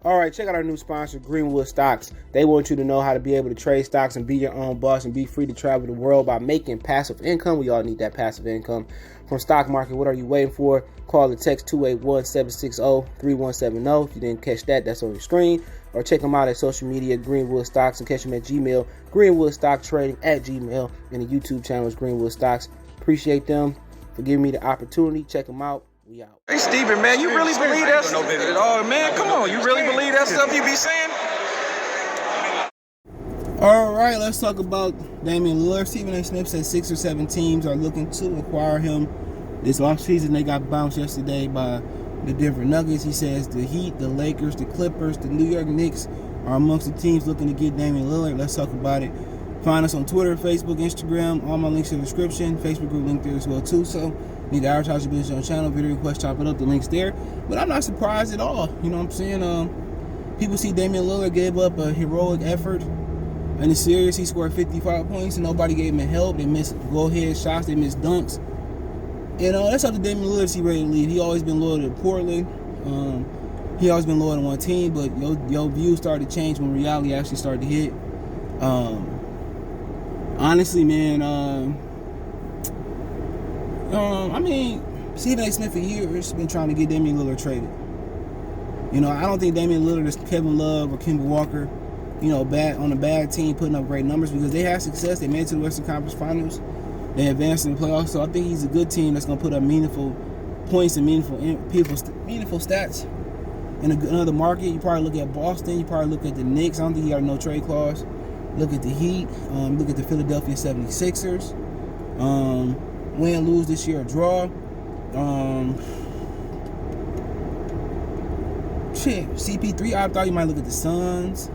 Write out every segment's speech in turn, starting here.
All right, check out our new sponsor, Greenwood Stocks. They want you to know how to be able to trade stocks and be your own boss and be free to travel the world by making passive income. We all need that passive income from stock market. What are you waiting for? Call or text 281-760-3170. If you didn't catch that, that's on your screen. Or check them out at social media, Greenwood Stocks, and catch them at Gmail, greenwoodstocktrading at Gmail, and the YouTube channel is Greenwood Stocks. Appreciate them for giving me the opportunity. Check them out. We out. Hey, Steven, man, you really believe that stuff? Oh, man, come on. You really believe that stuff you be saying? All right, let's talk about Damian Lillard. Stephen A. Smith said 6 or 7 teams are looking to acquire him this offseason. They got bounced yesterday by the Denver Nuggets. He says the Heat, the Lakers, the Clippers, the New York Knicks are amongst the teams looking to get Damian Lillard. Let's talk about it. Find us on Twitter, Facebook, Instagram. All my links in the description. Facebook group link there as well, too. So, need to advertise your business on the channel, video request, chop it up, the link's there. But I'm not surprised at all. You know what I'm saying? People see Damian Lillard gave up a heroic effort in the series. He scored 55 points and nobody gave him help. They missed go-ahead shots. They missed dunks. You know, that's up to Damian Lillard to see ready to leave. He always been loyal to Portland. He always been loyal to one team, but your views started to change when reality actually started to hit. Honestly, man, I mean, Stephen A. Smith for years been trying to get Damian Lillard traded. You know, I don't think Damian Lillard is Kevin Love or Kemba Walker, you know, on a bad team putting up great numbers, because they had success. They made it to the Western Conference Finals. They advanced in the playoffs. So I think he's a good team that's going to put up meaningful points and meaningful stats in another market. You probably look at Boston. You probably look at the Knicks. I don't think he got a no trade clause. Look at the Heat. Look at the Philadelphia 76ers. Win, lose this year, or draw. CP3, I thought you might look at the Suns.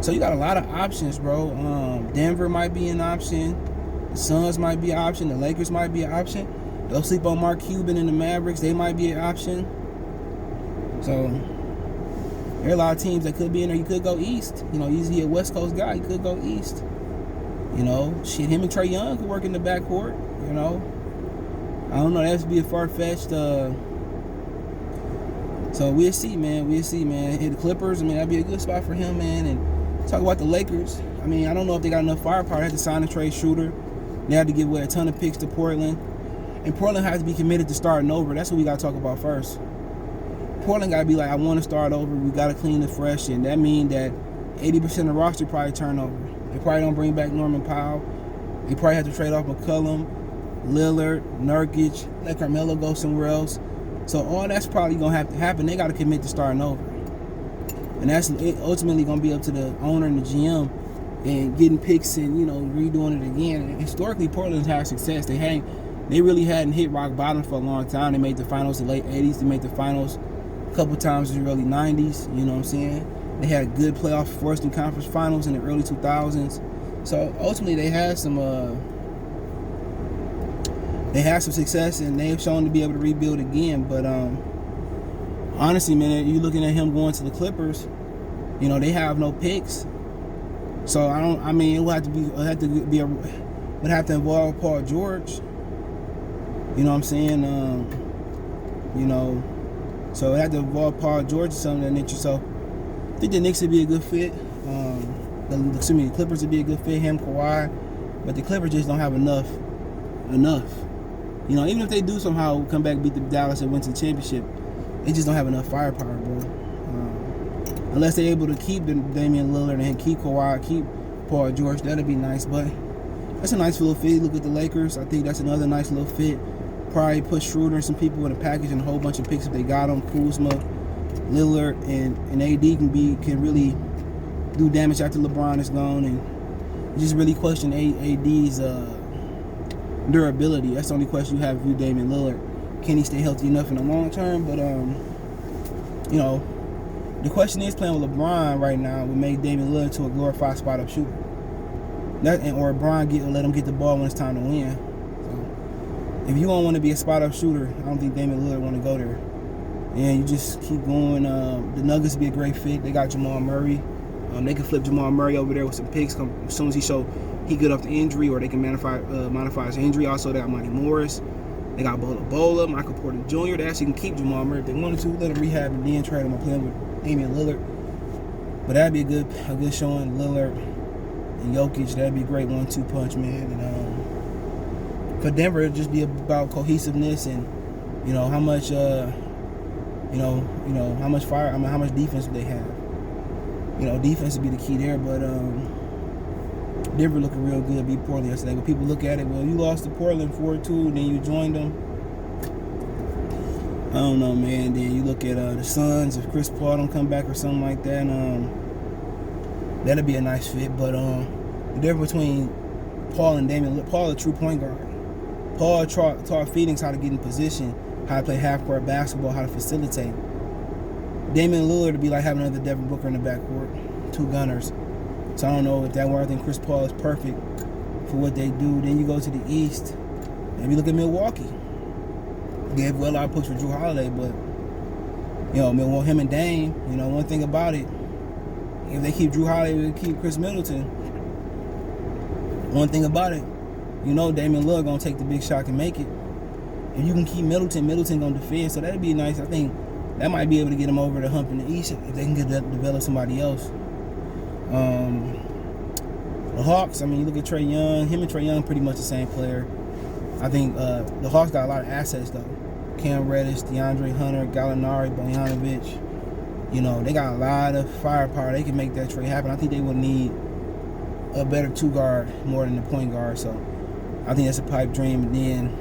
So you got a lot of options, bro. Denver might be an option. The Suns might be an option. The Lakers might be an option. Don't sleep on Mark Cuban and the Mavericks. They might be an option. So there are a lot of teams that could be in there. You could go east. You know, he's a West Coast guy. You could go east. You know, shit, him and Trae Young could work in the backcourt. You know, I don't know. That would be a far-fetched. So we'll see, man. We'll see, man. Hit the Clippers. I mean, that'd be a good spot for him, man. And talk about the Lakers. I mean, I don't know if they got enough firepower. They had to sign a trade shooter. They had to give away a ton of picks to Portland. And Portland has to be committed to starting over. That's what we got to talk about first. Portland got to be like, I want to start over. We got to clean it fresh. And that means that 80% of the roster probably turn over. They probably don't bring back Norman Powell. They probably have to trade off McCollum, Lillard, Nurkic, let Carmelo go somewhere else. So all that's probably going to have to happen. They got to commit to starting over. And that's ultimately going to be up to the owner and the GM and getting picks and, you know, redoing it again. And historically, Portland's had success. They really hadn't hit rock bottom for a long time. They made the finals in the late 80s. They made the finals a couple times in the early 90s. You know what I'm saying? They had good playoff Western Conference Finals in the early 2000s. So ultimately, they had some success, and they've shown to be able to rebuild again. But honestly, man, you're looking at him going to the Clippers. You know, they have no picks, so it would have to involve Paul George. You know what I'm saying? You know, so it had to involve Paul George or something of that nature. So I think the Knicks would be a good fit. The Clippers would be a good fit. Him, Kawhi, but the Clippers just don't have enough. You know, even if they do somehow come back and beat the Dallas and win to the championship, they just don't have enough firepower, bro. Unless they're able to keep Damian Lillard and keep Kawhi, keep Paul George, that'd be nice. But that's a nice little fit. Look at the Lakers. I think that's another nice little fit. Probably put Schroeder and some people in a package and a whole bunch of picks if they got them. Kuzma, Lillard, and AD can really do damage after LeBron is gone, and just really question AD's durability. That's the only question you have if you Damian Lillard. Can he stay healthy enough in the long term? But you know, the question is, playing with LeBron right now would make Damian Lillard to a glorified spot-up shooter. Or LeBron let him get the ball when it's time to win. So if you don't want to be a spot-up shooter, I don't think Damian Lillard want to go there. And you just keep going. The Nuggets would be a great fit. They got Jamal Murray. They can flip Jamal Murray over there with some picks as soon as he good off the injury, or they can modify his injury. Also, they got Monty Morris. They got Bola, Michael Porter Jr. They actually can keep Jamal Murray if they wanted to. Let him rehab and then trade him or play him with Damian Lillard. But that'd be a good showing. Lillard and Jokic, that'd be a great 1-2 punch, man. And for Denver, it'd just be about cohesiveness and how much how much fire. I mean, how much defense do they have? Defense would be the key there. But Denver looking real good. Beat Portland yesterday. But people look at it, well, you lost to Portland 4-2, then you joined them. I don't know, man. Then you look at the Suns. If Chris Paul don't come back or something like that, that'd be a nice fit. But the difference between Paul and Damian, Paul a true point guard. Paul taught Phoenix how to get in position, how to play half-court basketball, how to facilitate. Damian Lillard would be like having another Devin Booker in the backcourt, 2 gunners. So I don't know if that were. I think Chris Paul is perfect for what they do. Then you go to the East, maybe look at Milwaukee. Gave well a lot of push for Jrue Holiday, but him and Dame. One thing about it, if they keep Jrue Holiday, they keep Chris Middleton. One thing about it, Damian Lillard gonna take the big shot and make it. If you can keep Middleton gonna defend. So that'd be nice. I think that might be able to get him over the hump in the East if they can develop somebody else. The Hawks, I mean, you look at Trae Young. Him and Trae Young pretty much the same player. I think the Hawks got a lot of assets though. Cam Reddish, DeAndre Hunter, Gallinari, Bogdanovic. They got a lot of firepower. They can make that trade happen. I think they will need a better 2 guard more than the point guard. So I think that's a pipe dream. And then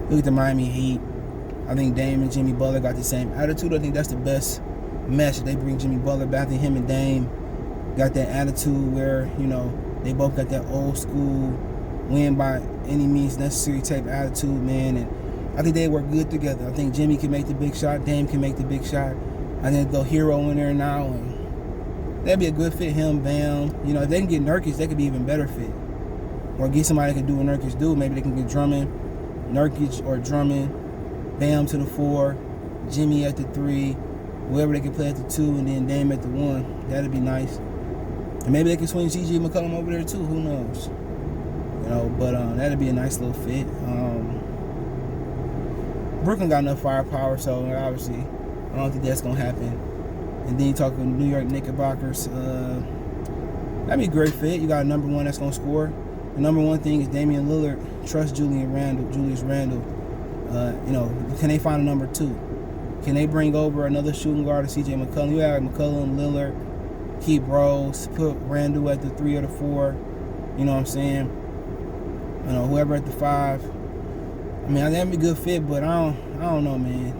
look at the Miami Heat. I think Dame and Jimmy Butler got the same attitude. I think that's the best mesh. They bring Jimmy Butler back. I think him and Dame got that attitude where, they both got that old school win by any means necessary type attitude, man. And I think they work good together. I think Jimmy can make the big shot. Dame can make the big shot. I think they'll Hero in there now, and that'd be a good fit. Him, Bam. If they can get Nurkic, they could be even better fit. Or get somebody that can do what Nurkic do. Maybe they can get Nurkic or Drummond, Bam to the 4, Jimmy at the 3, whoever they can play at the 2, and then Dame at the 1. That'd be nice. And maybe they can swing CJ McCollum over there too. Who knows? But that'd be a nice little fit. Brooklyn got enough firepower, so obviously I don't think that's gonna happen. And then you talk about New York Knickerbockers. That'd be a great fit. You got a number 1 that's gonna score. The number 1 thing is Damian Lillard trusts Julius Randle. Can they find a number 2? Can they bring over another shooting guard to CJ McCollum? You have McCollum, Lillard, keep Rose, put Randle at the 3 or the 4. You know what I'm saying? Whoever at the 5. I mean, that'd be a good fit, but I don't know, man.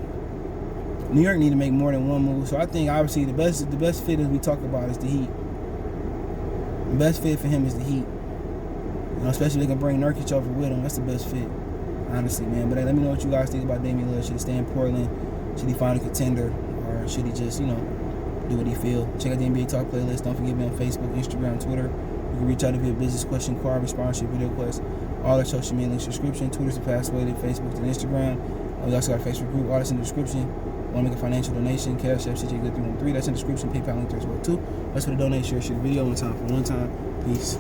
New York need to make more than 1 move. So I think obviously the best fit as we talk about is the Heat. The best fit for him is the Heat. Especially if they can bring Nurkic over with him. That's the best fit, honestly, man. But let me know what you guys think about Damian Lillard. Should he stay in Portland? Should he find a contender? Or should he just, do what he feel? Check out the NBA Talk playlist. Don't forget me on Facebook, Instagram, Twitter. You can reach out if you have a business question, card, sponsorship, video request, all our social media links, description. Twitter's the fast way to Facebook and Instagram. We also got a Facebook group, all that's in the description. Want to make a financial donation, Cash App, CJ Good 313. That's in the description. PayPal link there as well, too. That's for the donation. Share the video one time. Peace.